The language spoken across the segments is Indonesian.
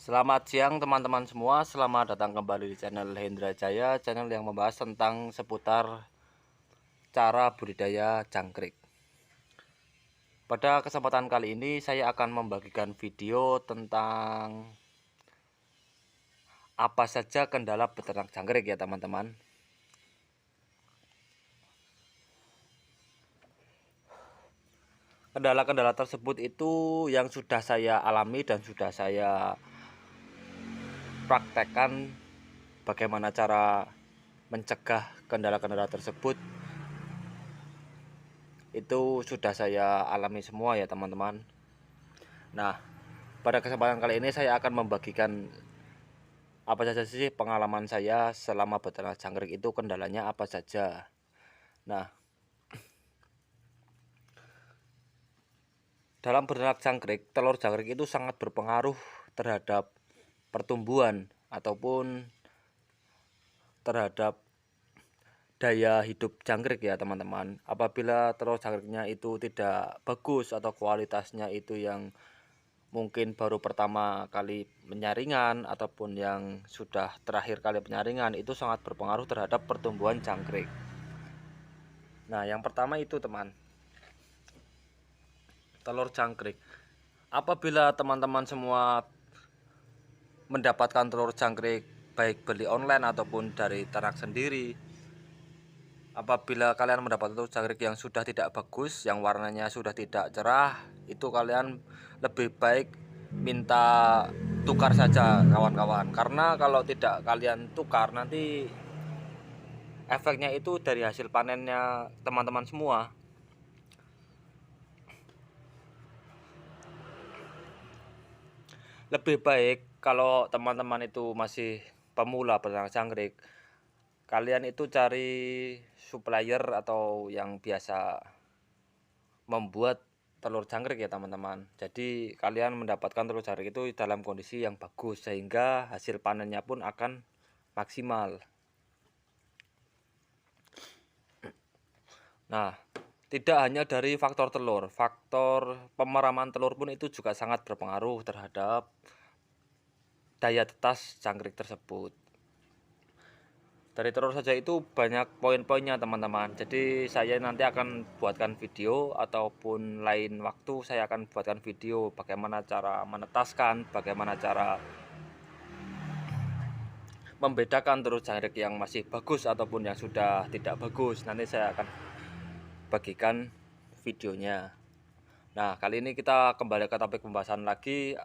Selamat siang teman-teman semua, selamat datang kembali di channel Hendra Jaya, channel yang membahas tentang seputar cara budidaya jangkrik. Pada kesempatan kali ini saya akan membagikan video tentang apa saja kendala peternak jangkrik ya teman-teman. Kendala-kendala tersebut itu yang sudah saya alami dan sudah saya praktekkan bagaimana cara mencegah kendala-kendala tersebut. Itu sudah saya alami semua ya teman-teman. Nah, pada kesempatan kali ini saya akan membagikan apa saja sih pengalaman saya selama beternak jangkrik itu, kendalanya apa saja. Nah, dalam beternak jangkrik, telur jangkrik itu sangat berpengaruh terhadap pertumbuhan ataupun terhadap daya hidup jangkrik ya teman-teman. Apabila telur jangkriknya itu tidak bagus atau kualitasnya itu yang mungkin baru pertama kali penyaringan ataupun yang sudah terakhir kali penyaringan, itu sangat berpengaruh terhadap pertumbuhan jangkrik. Nah, yang pertama itu teman, telur jangkrik. Apabila teman-teman semua mendapatkan telur jangkrik baik beli online ataupun dari ternak sendiri, apabila kalian mendapat telur jangkrik yang sudah tidak bagus, yang warnanya sudah tidak cerah, itu kalian lebih baik minta tukar saja kawan-kawan. Karena kalau tidak kalian tukar, nanti efeknya itu dari hasil panennya teman-teman semua. Lebih baik kalau teman-teman itu masih pemula beternak jangkrik, kalian itu cari supplier atau yang biasa membuat telur jangkrik ya teman-teman. Jadi kalian mendapatkan telur jangkrik itu dalam kondisi yang bagus, sehingga hasil panennya pun akan maksimal. Nah, tidak hanya dari faktor telur, faktor pemeraman telur pun itu juga sangat berpengaruh terhadap daya tetas jangkrik tersebut. Dari telur saja itu banyak poin-poinnya teman-teman. Jadi saya nanti akan buatkan video, ataupun lain waktu saya akan buatkan video bagaimana cara menetaskan, bagaimana cara membedakan telur jangkrik yang masih bagus ataupun yang sudah tidak bagus. Nanti saya akan bagikan videonya. Nah, kali ini kita kembali ke topik pembahasan lagi,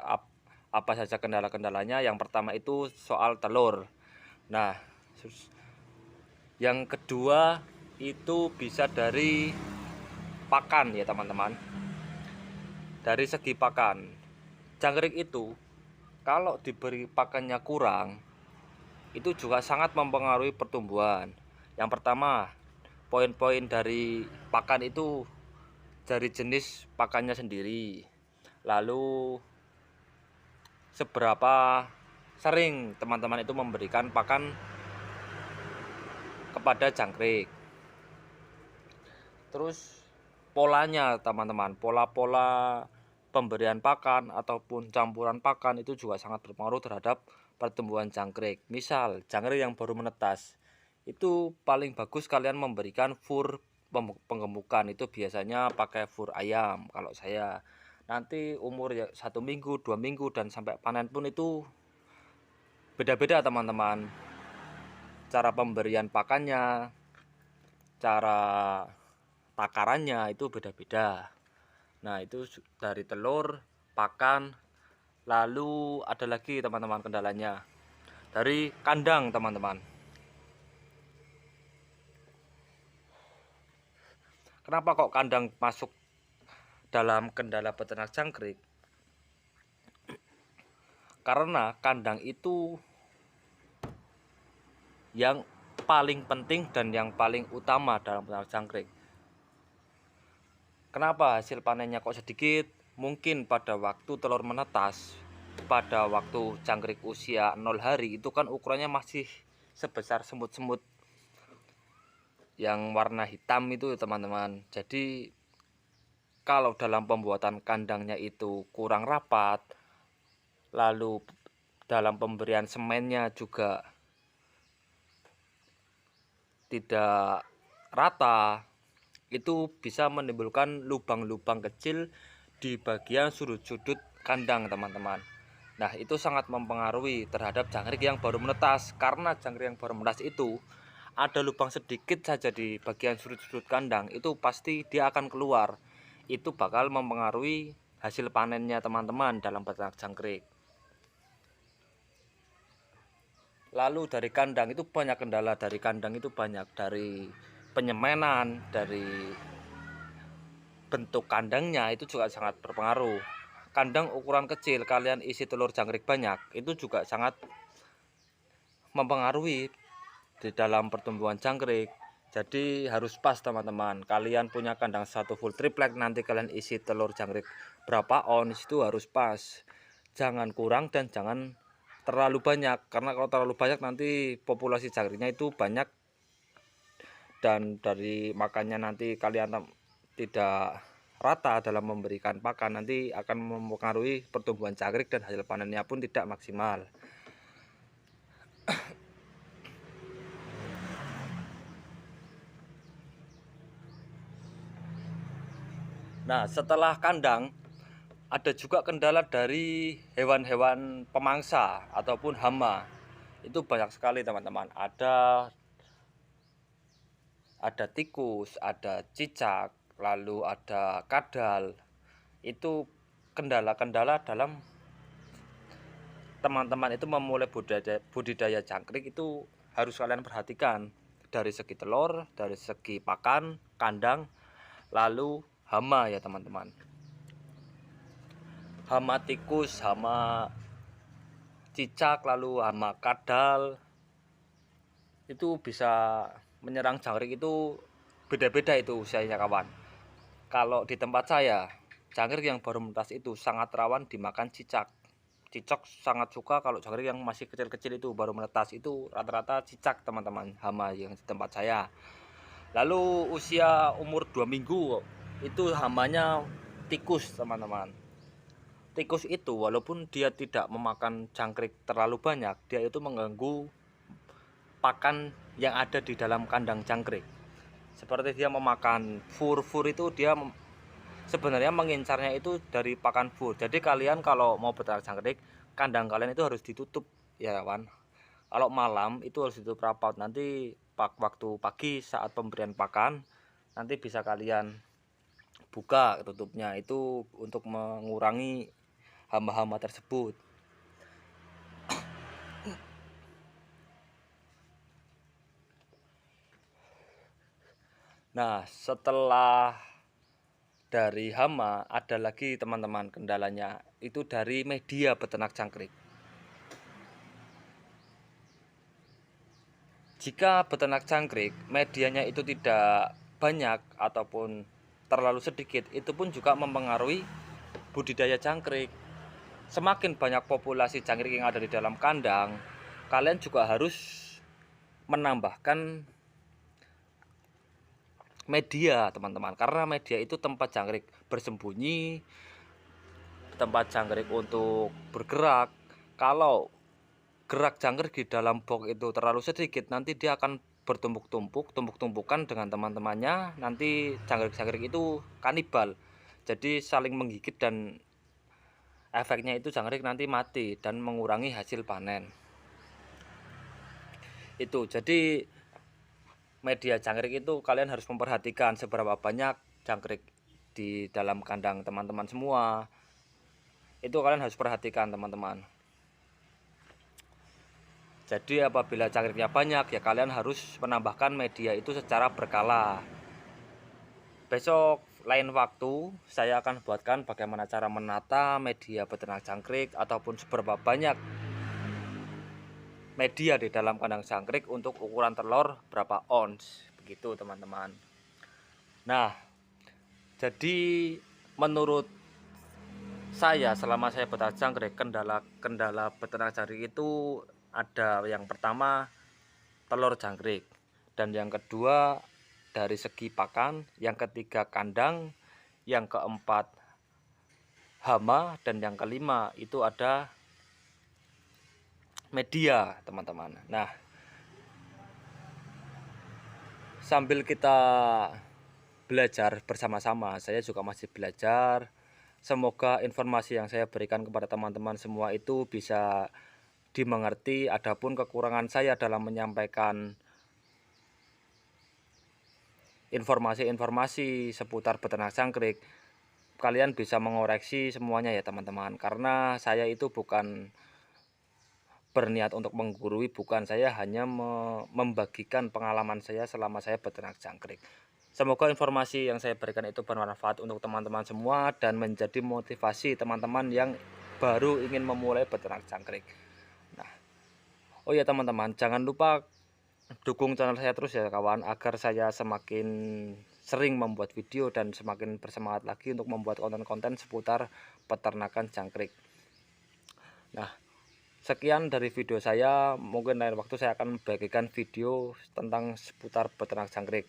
apa saja kendala-kendalanya. Yang pertama itu soal telur. Nah, yang kedua itu bisa dari pakan ya teman-teman. Dari segi pakan, jangkrik itu kalau diberi pakannya kurang, itu juga sangat mempengaruhi pertumbuhan. Yang pertama, poin-poin dari pakan itu dari jenis pakannya sendiri. Lalu seberapa sering teman-teman itu memberikan pakan kepada jangkrik. Terus polanya teman-teman, pola-pola pemberian pakan ataupun campuran pakan itu juga sangat berpengaruh terhadap pertumbuhan jangkrik. Misal jangkrik yang baru menetas, itu paling bagus kalian memberikan fur penggemukan, itu biasanya pakai fur ayam. Kalau saya nanti umur ya 1 minggu, 2 minggu, dan sampai panen pun itu beda-beda teman-teman. Cara pemberian pakannya, cara takarannya itu beda-beda. Nah, itu dari telur, pakan. Lalu ada lagi teman-teman kendalanya dari kandang teman-teman. Kenapa kok kandang masuk dalam kendala peternak jangkrik? Karena kandang itu yang paling penting dan yang paling utama dalam peternak jangkrik. Kenapa hasil panennya kok sedikit? Mungkin pada waktu telur menetas, pada waktu jangkrik usia 0 hari, itu kan ukurannya masih sebesar semut-semut yang warna hitam itu teman-teman. Jadi kalau dalam pembuatan kandangnya itu kurang rapat, lalu dalam pemberian semennya juga tidak rata, itu bisa menimbulkan lubang-lubang kecil di bagian sudut-sudut kandang, teman-teman. Nah, itu sangat mempengaruhi terhadap jangkrik yang baru menetas, karena jangkrik yang baru menetas itu ada lubang sedikit saja di bagian sudut-sudut kandang, itu pasti dia akan keluar. Itu bakal mempengaruhi hasil panennya teman-teman dalam beternak jangkrik. Lalu dari kandang itu banyak kendala, dari kandang itu banyak, dari penyemanan, dari bentuk kandangnya itu juga sangat berpengaruh. Kandang ukuran kecil kalian isi telur jangkrik banyak, itu juga sangat mempengaruhi di dalam pertumbuhan jangkrik. Jadi harus pas, teman-teman. Kalian punya kandang satu full triplek, nanti kalian isi telur jangkrik berapa ons itu harus pas, jangan kurang dan jangan terlalu banyak, karena kalau terlalu banyak nanti populasi jangkriknya itu banyak, dan dari makannya nanti kalian tidak rata dalam memberikan pakan, nanti akan mempengaruhi pertumbuhan jangkrik dan hasil panennya pun tidak maksimal. Nah, setelah kandang ada juga kendala dari hewan-hewan pemangsa ataupun hama. Itu banyak sekali, teman-teman. Ada tikus, ada cicak, lalu ada kadal. Itu kendala-kendala dalam teman-teman itu memulai budidaya jangkrik, itu harus kalian perhatikan dari segi telur, dari segi pakan, kandang, lalu hama ya teman-teman. Hama tikus, hama cicak, lalu hama kadal itu bisa menyerang jangkrik, itu beda-beda itu usianya kawan. Kalau di tempat saya, jangkrik yang baru menetas itu sangat rawan dimakan cicak. Cicak sangat suka kalau jangkrik yang masih kecil-kecil itu baru menetas, itu rata-rata cicak teman-teman, hama yang di tempat saya. Lalu usia umur 2 minggu itu hamanya tikus, teman-teman. Tikus itu walaupun dia tidak memakan jangkrik terlalu banyak, dia itu mengganggu pakan yang ada di dalam kandang jangkrik. Seperti dia memakan fur itu, dia sebenarnya mengincarnya itu dari pakan fur. Jadi kalian kalau mau beternak jangkrik, kandang kalian itu harus ditutup ya kawan. Kalau malam itu harus ditutup rapat. Nanti waktu pagi saat pemberian pakan, nanti bisa kalian buka tutupnya, itu untuk mengurangi hama-hama tersebut. Nah, setelah dari hama ada lagi teman-teman kendalanya, itu dari media beternak jangkrik. Jika beternak jangkrik medianya itu tidak banyak ataupun terlalu sedikit, itu pun juga mempengaruhi budidaya jangkrik. Semakin banyak populasi jangkrik yang ada di dalam kandang, kalian juga harus menambahkan media teman-teman, karena media itu tempat jangkrik bersembunyi, tempat jangkrik untuk bergerak. Kalau gerak jangkrik di dalam box itu terlalu sedikit, nanti dia akan tumpuk-tumpukan dengan teman-temannya, nanti jangkrik-jangkrik itu kanibal, jadi saling menggigit, dan efeknya itu jangkrik nanti mati dan mengurangi hasil panen. Itu jadi media jangkrik itu kalian harus memperhatikan seberapa banyak jangkrik di dalam kandang teman-teman semua. Itu kalian harus perhatikan teman-teman. Jadi apabila jangkriknya banyak, ya kalian harus menambahkan media itu secara berkala. Besok lain waktu saya akan buatkan bagaimana cara menata media beternak jangkrik ataupun seberapa banyak media di dalam kandang jangkrik untuk ukuran telur berapa ons, begitu teman-teman. Nah, jadi menurut saya selama saya beternak jangkrik, kendala beternak jangkrik itu ada yang pertama telur jangkrik, dan yang kedua dari segi pakan, yang ketiga kandang, yang keempat hama, dan yang kelima itu ada media, teman-teman. Nah, sambil kita belajar bersama-sama, saya juga masih belajar. Semoga informasi yang saya berikan kepada teman-teman semua itu bisa dimengerti. Adapun kekurangan saya dalam menyampaikan informasi-informasi seputar beternak jangkrik, kalian bisa mengoreksi semuanya ya teman-teman, karena saya itu bukan berniat untuk menggurui, bukan, saya hanya membagikan pengalaman saya selama saya beternak jangkrik. Semoga informasi yang saya berikan itu bermanfaat untuk teman-teman semua dan menjadi motivasi teman-teman yang baru ingin memulai beternak jangkrik. Nah, oh ya teman-teman, jangan lupa dukung channel saya terus ya kawan, agar saya semakin sering membuat video dan semakin bersemangat lagi untuk membuat konten-konten seputar peternakan jangkrik. Nah, sekian dari video saya. Mungkin lain waktu saya akan membagikan video tentang seputar beternak jangkrik.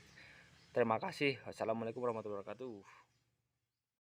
Terima kasih. Wassalamualaikum warahmatullahi wabarakatuh.